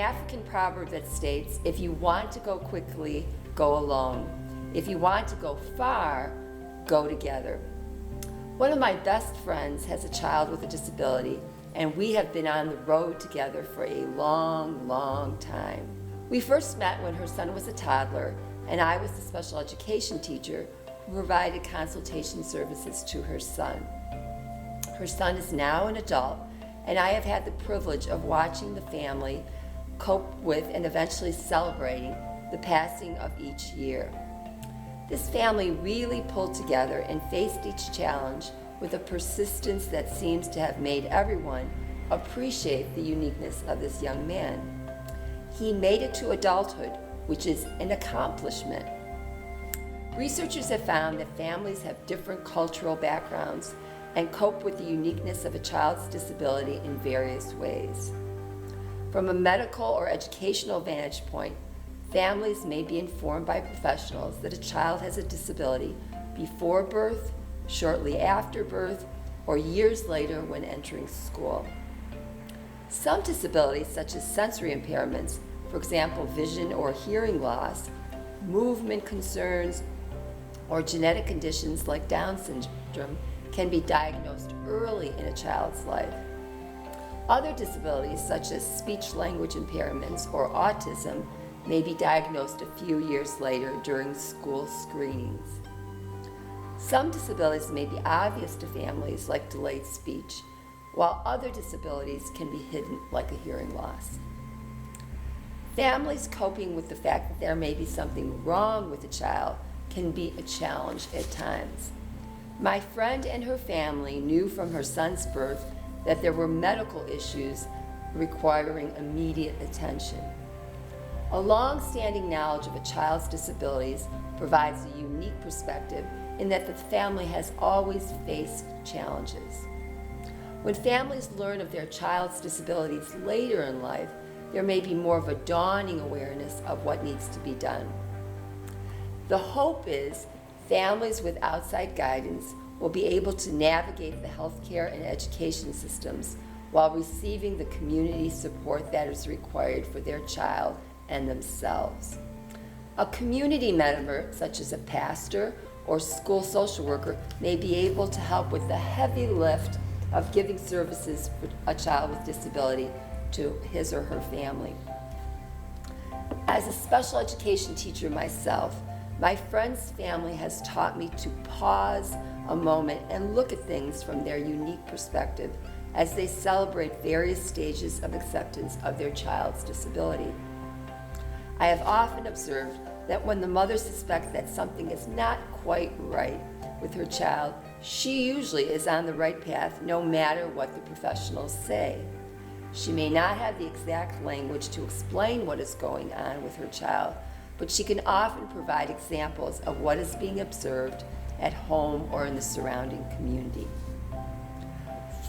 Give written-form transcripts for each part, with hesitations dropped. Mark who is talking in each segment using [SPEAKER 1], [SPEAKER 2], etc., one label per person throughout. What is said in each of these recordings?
[SPEAKER 1] African proverb that states, if you want to go quickly, go alone. If you want to go far, go together. One of my best friends has a child with a disability, and we have been on the road together for a long, long time. We first met when her son was a toddler, and I was the special education teacher who provided consultation services to her son. Her son is now an adult, and I have had the privilege of watching the family cope with and eventually celebrating the passing of each year. This family really pulled together and faced each challenge with a persistence that seems to have made everyone appreciate the uniqueness of this young man. He made it to adulthood, which is an accomplishment. Researchers have found that families have different cultural backgrounds and cope with the uniqueness of a child's disability in various ways. From a medical or educational vantage point, families may be informed by professionals that a child has a disability before birth, shortly after birth, or years later when entering school. Some disabilities, such as sensory impairments, for example, vision or hearing loss, movement concerns, or genetic conditions like Down syndrome, can be diagnosed early in a child's life. Other disabilities, such as speech-language impairments or autism, may be diagnosed a few years later during school screenings. Some disabilities may be obvious to families, like delayed speech, while other disabilities can be hidden, like a hearing loss. Families coping with the fact that there may be something wrong with the child can be a challenge at times. My friend and her family knew from her son's birth that there were medical issues requiring immediate attention. A long-standing knowledge of a child's disabilities provides a unique perspective in that the family has always faced challenges. When families learn of their child's disabilities later in life, there may be more of a dawning awareness of what needs to be done. The hope is families with outside guidance will be able to navigate the healthcare and education systems while receiving the community support that is required for their child and themselves. A community member, such as a pastor or school social worker, may be able to help with the heavy lift of giving services for a child with disability to his or her family. As a special education teacher myself, my friend's family has taught me to pause a moment and look at things from their unique perspective as they celebrate various stages of acceptance of their child's disability. I have often observed that when the mother suspects that something is not quite right with her child, she usually is on the right path no matter what the professionals say. She may not have the exact language to explain what is going on with her child, but she can often provide examples of what is being observed at home or in the surrounding community.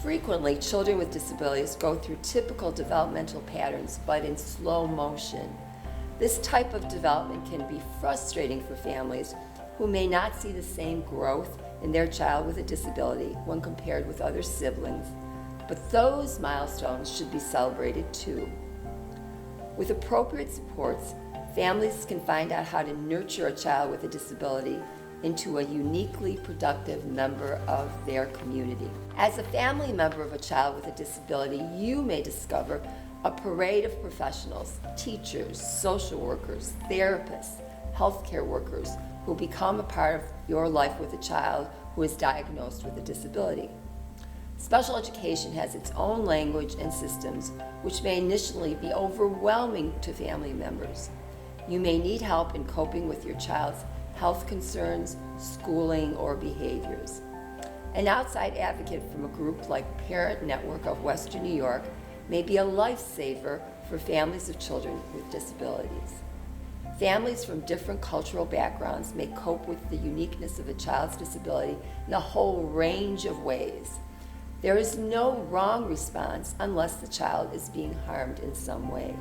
[SPEAKER 1] Frequently, children with disabilities go through typical developmental patterns, but in slow motion. This type of development can be frustrating for families who may not see the same growth in their child with a disability when compared with other siblings, but those milestones should be celebrated too. With appropriate supports, families can find out how to nurture a child with a disability into a uniquely productive member of their community. As a family member of a child with a disability, you may discover a parade of professionals, teachers, social workers, therapists, healthcare workers who become a part of your life with a child who is diagnosed with a disability. Special education has its own language and systems, which may initially be overwhelming to family members. You may need help in coping with your child's health concerns, schooling, or behaviors. An outside advocate from a group like Parent Network of Western New York may be a lifesaver for families of children with disabilities. Families from different cultural backgrounds may cope with the uniqueness of a child's disability in a whole range of ways. There is no wrong response unless the child is being harmed in some way.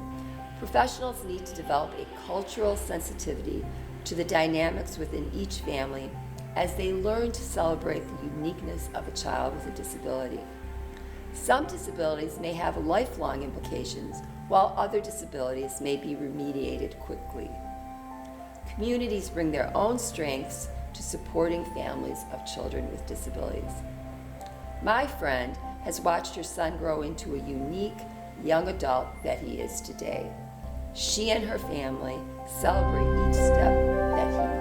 [SPEAKER 1] Professionals need to develop a cultural sensitivity to the dynamics within each family as they learn to celebrate the uniqueness of a child with a disability. Some disabilities may have lifelong implications while other disabilities may be remediated quickly. Communities bring their own strengths to supporting families of children with disabilities. My friend has watched her son grow into a unique young adult that he is today. She and her family celebrate each step that he